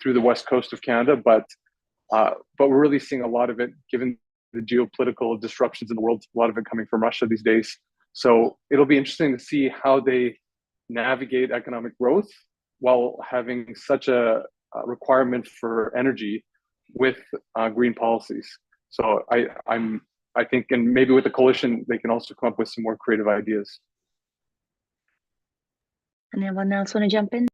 through the west coast of Canada, but we're really seeing a lot of it, given the geopolitical disruptions in the world, a lot of it coming from Russia these days. So it'll be interesting to see how they navigate economic growth while having such a requirement for energy with green policies. So I think, and maybe with the coalition, they can also come up with some more creative ideas. Anyone else want to jump in?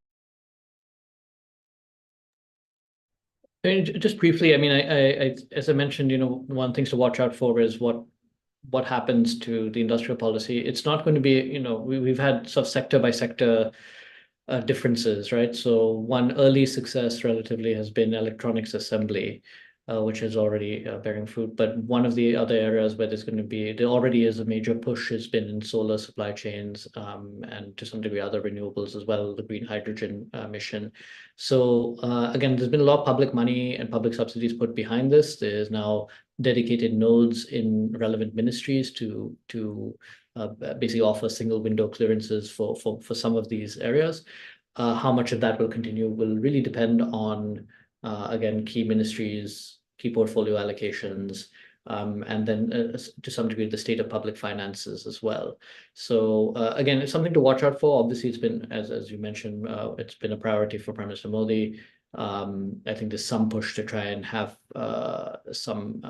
Just briefly, I mean, I as I mentioned, one thing to watch out for is what happens to the industrial policy. It's not going to be, we've had sort of sector by sector differences, right? So one early success relatively has been electronics assembly, which is already bearing fruit. But one of the other areas where there already is a major push has been in solar supply chains, and to some degree other renewables as well, the green hydrogen mission. So again, there's been a lot of public money and public subsidies put behind this. There's now dedicated nodes in relevant ministries to basically offer single window clearances for some of these areas. How much of that will continue will really depend on, again, key ministries, key portfolio allocations, and then to some degree the state of public finances as well. So again, it's something to watch out for. Obviously, it's been, as you mentioned, it's been a priority for Prime Minister Modi. I think there's some push to try and have some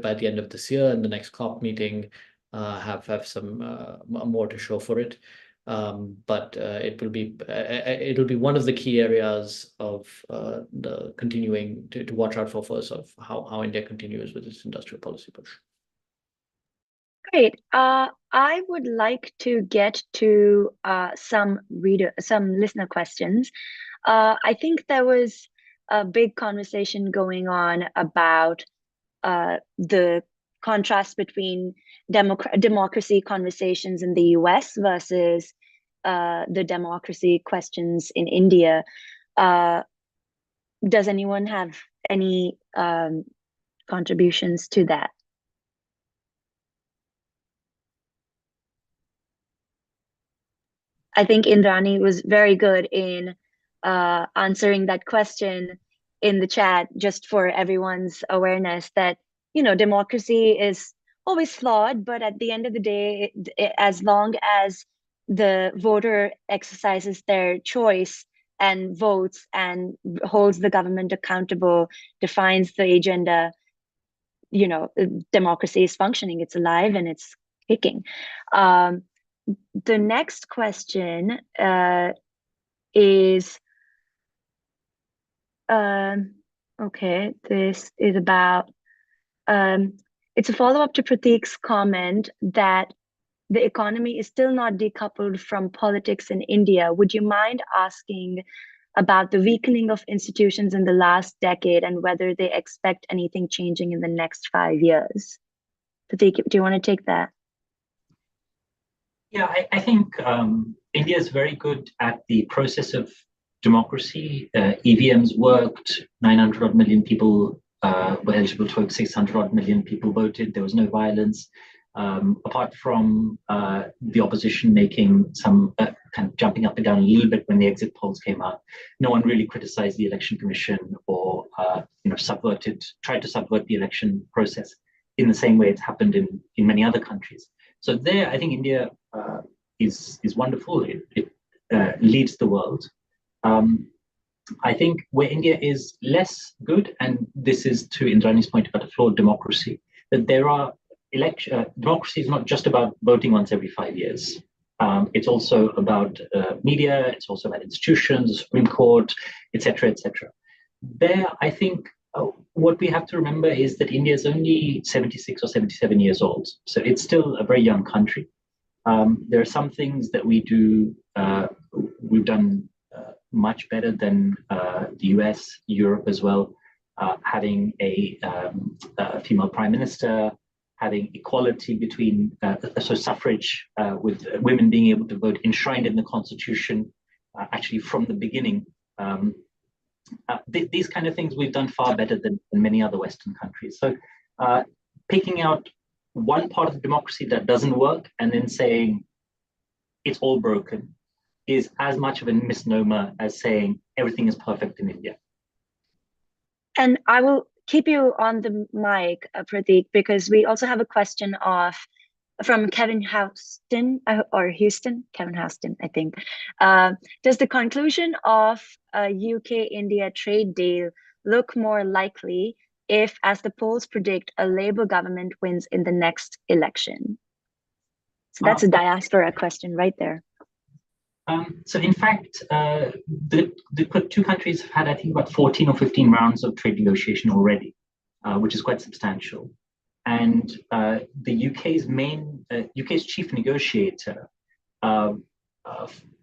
by the end of this year in the next COP meeting, have some more to show for it. But it'll be one of the key areas of the continuing to watch out for us of how India continues with its industrial policy push. Great. I would like to get to some listener questions. I think there was a big conversation going on about the contrast between democracy conversations in the US versus the democracy questions in India. Does anyone have any contributions to that? I think Indrani was very good in answering that question in the chat, just for everyone's awareness that, you know, democracy is always flawed, but at the end of the day, as long as the voter exercises their choice and votes and holds the government accountable, defines the agenda, you know, democracy is functioning, it's alive and it's kicking. The next question is, okay, this is about, it's a follow-up to Prateek's comment that the economy is still not decoupled from politics in India. Would you mind asking about the weakening of institutions in the last decade and whether they expect anything changing in the next 5 years? Prateek, do you want to take that? Yeah, I think India is very good at the process of democracy. EVMs worked, 900 odd million people were eligible to vote, 600 odd million people voted, there was no violence. Apart from the opposition making some kind of jumping up and down a little bit when the exit polls came out, no one really criticized the election commission or tried to subvert the election process in the same way it's happened in many other countries. So there, I think India is wonderful. It leads the world. I think where India is less good, and this is to Indrani's point about a flawed democracy, that there are democracy is not just about voting once every 5 years. It's also about media, it's also about institutions, the Supreme Court, etc., etc. There, I think what we have to remember is that India is only 76 or 77 years old. So it's still a very young country. There are some things that we've done much better than the US, Europe as well, having a female prime minister, having equality between, so suffrage with women being able to vote enshrined in the constitution, actually from the beginning. These kind of things we've done far better than many other Western countries. So picking out one part of democracy that doesn't work and then saying it's all broken is as much of a misnomer as saying everything is perfect in India. And I will keep you on the mic, Prateek, because we also have a question from Kevin Houston, Kevin Houston, I think. Does the conclusion of a UK-India trade deal look more likely if, as the polls predict, a Labour government wins in the next election? So that's a diaspora question right there. So in fact, the two countries have had, I think, about 14 or 15 rounds of trade negotiation already, which is quite substantial. And the UK's chief negotiator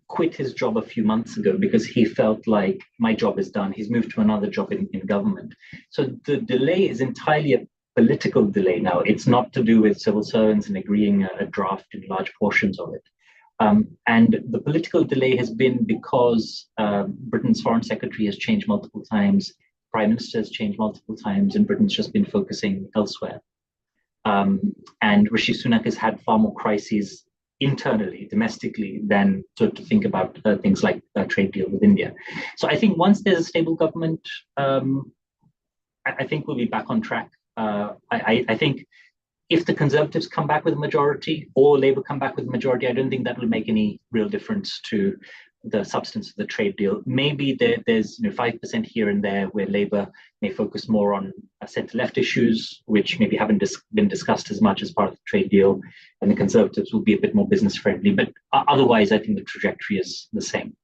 quit his job a few months ago because he felt like my job is done. He's moved to another job in government. So the delay is entirely a political delay now. It's not to do with civil servants and agreeing a draft in large portions of it. And the political delay has been because Britain's foreign secretary has changed multiple times, prime minister has changed multiple times, and Britain's just been focusing elsewhere. And Rishi Sunak has had far more crises internally, domestically, than to think about things like a trade deal with India. So I think once there's a stable government, I think we'll be back on track. I think if the Conservatives come back with a majority or Labour come back with a majority, I don't think that will make any real difference to the substance of the trade deal. Maybe there's 5% here and there where Labour may focus more on centre-left issues, which maybe haven't been discussed as much as part of the trade deal, and the Conservatives will be a bit more business-friendly. But otherwise, I think the trajectory is the same.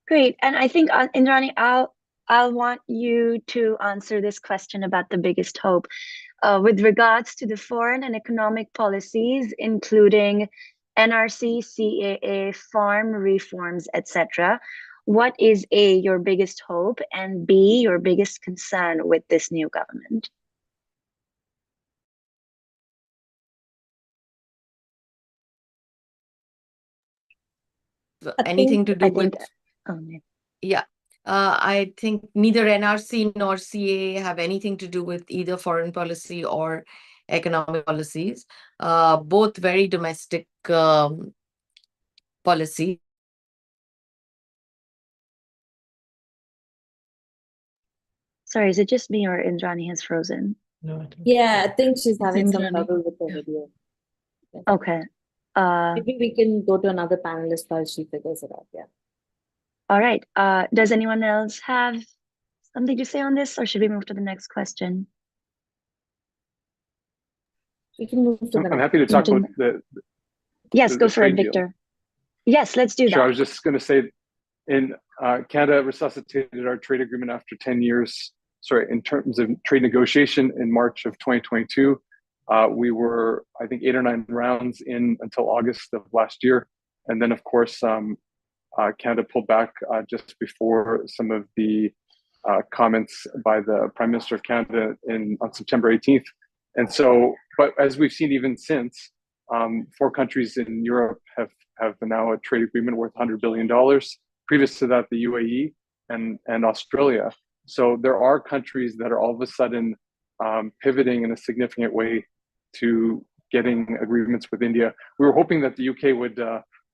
Great. And I think, Indrani, I'll want you to answer this question about the biggest hope. With regards to the foreign and economic policies, including NRC, CAA, farm reforms, etc., what is A, your biggest hope, and B, your biggest concern with this new government? Anything to do with... Yeah. I think neither NRC nor CAA have anything to do with either foreign policy or economic policies. Both very domestic policy. Sorry, is it just me or Indrani has frozen? No, I think. Yeah, I think she's having some Indrani. trouble with the video. Okay. Maybe we can go to another panelist while she figures it out. Yeah. All right. Does anyone else have something to say on this, or should we move to the next question? We can move to the I'm happy to talk about the Yes, go for it, trade deal. Victor. Yes, let's do Sure, I that. was just going to say, in Canada resuscitated our trade agreement after 10 years. Sorry, in terms of trade negotiation in March of 2022, we were, I think, 8 or 9 rounds in until August of last year, and then of course Canada pulled back just before some of the comments by the Prime Minister of Canada on September 18th. And so, but as we've seen even since, 4 countries in Europe have now a trade agreement worth $100 billion. Previous to that, the UAE and Australia. So there are countries that are all of a sudden pivoting in a significant way to getting agreements with India. We were hoping that the UK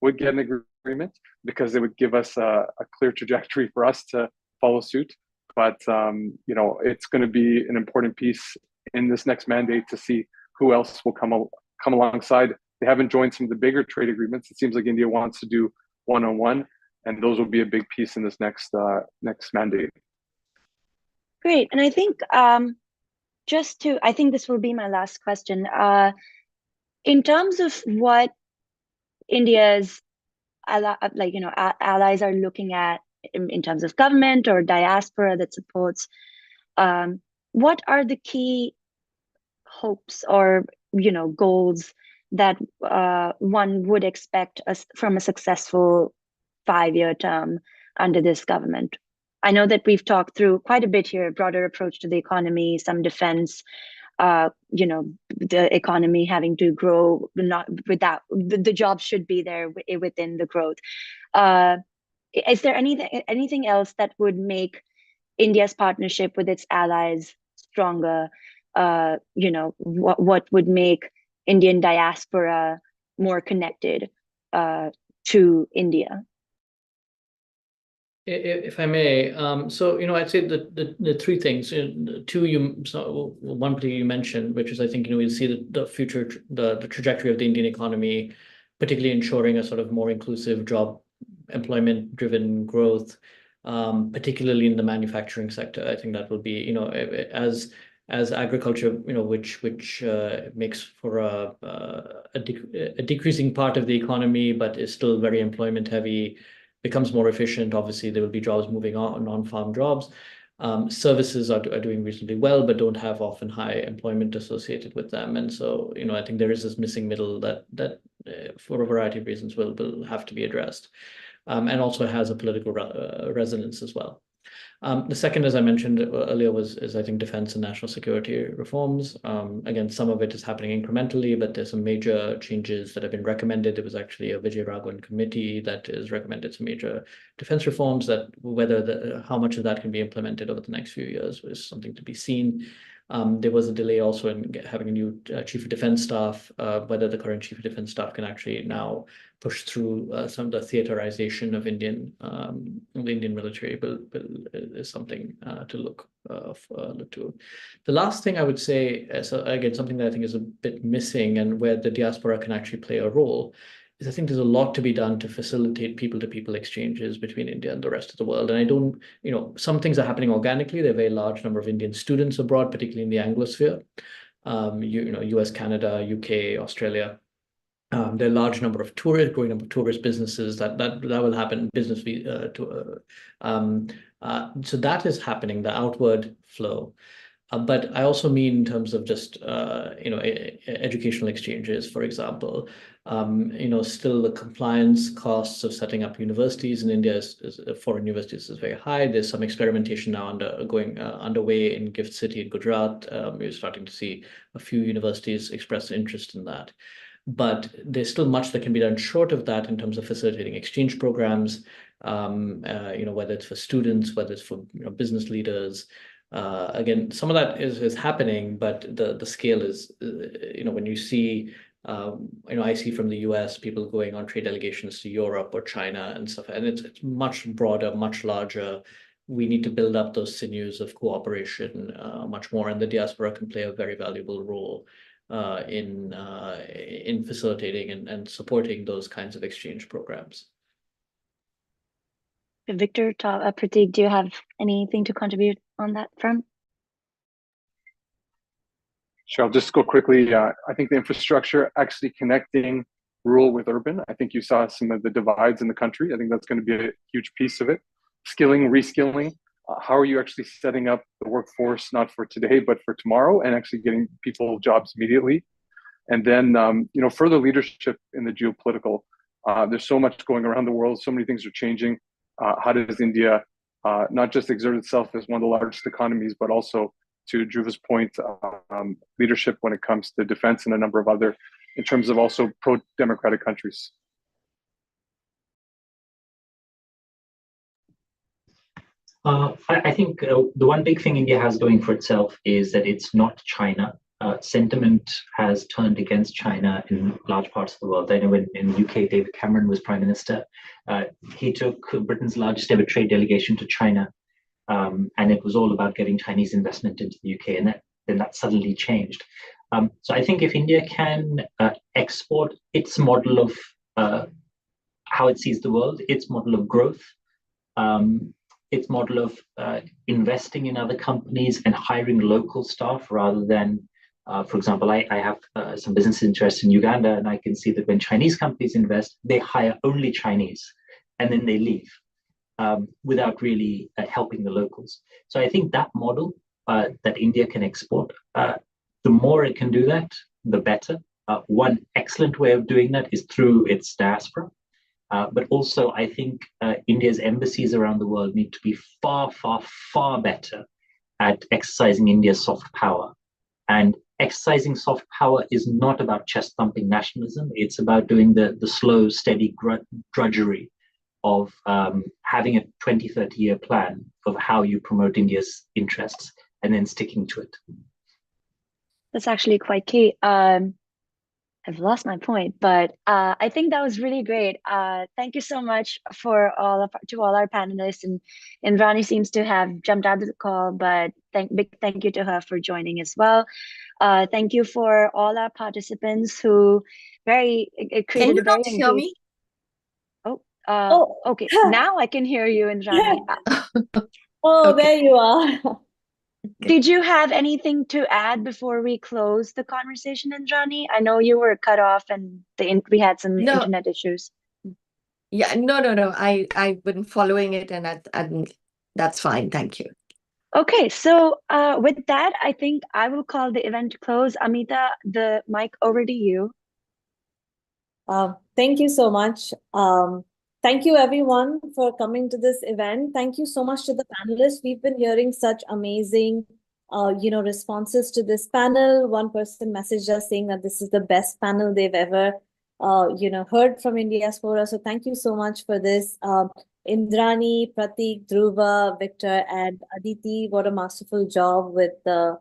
would get an agreement because it would give us a clear trajectory for us to follow suit. But it's going to be an important piece in this next mandate to see who else will come alongside. They haven't joined some of the bigger trade agreements. It seems like India wants to do one-on-one, and those will be a big piece in this next mandate. Great. And I think I think this will be my last question. In terms of what India's allies are looking at in terms of government or diaspora that supports, what are the key hopes or goals that one would expect from a successful 5-year term under this government? I know that we've talked through quite a bit here, broader approach to the economy, some defense, the economy having to grow, not without the jobs should be there within the growth. Is there anything else that would make India's partnership with its allies stronger? What would make Indian diaspora more connected to India? If I may, so I'd say the 3 things. 2 one particularly you mentioned, which is I think we'll see the future the trajectory of the Indian economy, particularly ensuring a sort of more inclusive job employment driven growth, particularly in the manufacturing sector. I think that will be as agriculture which makes for a decreasing part of the economy, but is still very employment heavy, becomes more efficient. Obviously, there will be jobs moving on, non-farm jobs. Services are doing reasonably well, but don't have often high employment associated with them. And so, I think there is this missing middle that for a variety of reasons will have to be addressed, and also has a political resonance as well. The second, as I mentioned earlier, is I think defense and national security reforms. Again, some of it is happening incrementally, but there's some major changes that have been recommended. There was actually a Vijay Raghavan committee that has recommended some major defense reforms that how much of that can be implemented over the next few years is something to be seen. There was a delay also in having a new chief of defense staff. Whether the current chief of defense staff can actually now push through some of the theaterization of the Indian military is something to look to. The last thing I would say, so again, something that I think is a bit missing and where the diaspora can actually play a role, is I think there's a lot to be done to facilitate people-to-people exchanges between India and the rest of the world. And I don't, some things are happening organically. There are a very large number of Indian students abroad, particularly in the Anglosphere. US, Canada, UK, Australia. There are a large number of tourists, growing number of tourist businesses that will happen. So that is happening, the outward flow. But I also mean in terms of just educational exchanges, for example. Still the compliance costs of setting up universities in India foreign universities is very high. There's some experimentation now underway in Gift City in Gujarat. You're starting to see a few universities express interest in that. But there's still much that can be done short of that in terms of facilitating exchange programs, whether it's for students, whether it's for business leaders. Again, some of that is happening, but the scale is, when you see, I see from the US people going on trade delegations to Europe or China and stuff, and it's much broader, much larger. We need to build up those sinews of cooperation much more, and the diaspora can play a very valuable role in facilitating and supporting those kinds of exchange programs. Victor, Prateek, do you have anything to contribute on that front? Sure, I'll just go quickly. I think the infrastructure actually connecting rural with urban. I think you saw some of the divides in the country. I think that's going to be a huge piece of it. Skilling, reskilling. How are you actually setting up the workforce, not for today, but for tomorrow, and actually getting people jobs immediately? And then, further leadership in the geopolitical. There's so much going around the world. So many things are changing. How does India not just exert itself as one of the largest economies, but also, to Dhruva's point, leadership when it comes to defense and a number of other, in terms of also pro-democratic countries. I think the one big thing India has going for itself is that it's not China. Sentiment has turned against China in large parts of the world. I know in the UK, David Cameron was Prime Minister. He took Britain's largest ever trade delegation to China. And it was all about getting Chinese investment into the UK, and then that suddenly changed. So I think if India can export its model of how it sees the world, its model of growth, its model of investing in other companies and hiring local staff rather than, for example, I have some business interests in Uganda, and I can see that when Chinese companies invest, they hire only Chinese, and then they leave. Without really helping the locals. So I think that model that India can export, the more it can do that, the better. One excellent way of doing that is through its diaspora. But also, I think India's embassies around the world need to be far, far, far better at exercising India's soft power. And exercising soft power is not about chest-thumping nationalism. It's about doing the slow, steady drudgery of having a 20, 30-year plan of how you promote India's interests and then sticking to it. That's actually quite key. I've lost my point, but I think that was really great. Thank you so much to all our panelists, and Indrani seems to have jumped out of the call, but big thank you to her for joining as well. Thank you for all our participants who created Can you a very not hear me? Okay, now I can hear you, Indrani. Oh, Okay. there you are. Did you have anything to add before we close the conversation, Indrani? I know you were cut off and we had some internet issues. Yeah, no. I've been following it, and that's fine. Thank you. Okay, so with that, I think I will call the event to close. Amita, the mic over to you. Thank you so much. Thank you everyone for coming to this event. Thank you so much to the panelists. We've been hearing such amazing, responses to this panel. One person messaged us saying that this is the best panel they've ever, heard from Indiaspora. So thank you so much for this. Indrani, Prateek, Dhruva, Victor, and Aditi, what a masterful job with the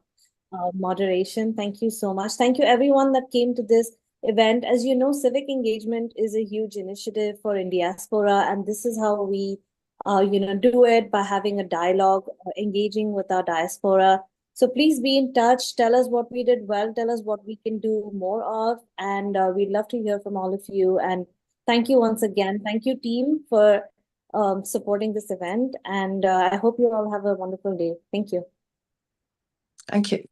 moderation. Thank you so much. Thank you everyone that came to this event. As you know, civic engagement is a huge initiative for Indiaspora, and this is how we, do it by having a dialogue, engaging with our diaspora. So please be in touch. Tell us what we did well. Tell us what we can do more of, and we'd love to hear from all of you. And Thank you once again. Thank you, team, for supporting this event. And I hope you all have a wonderful day. Thank you. Thank you.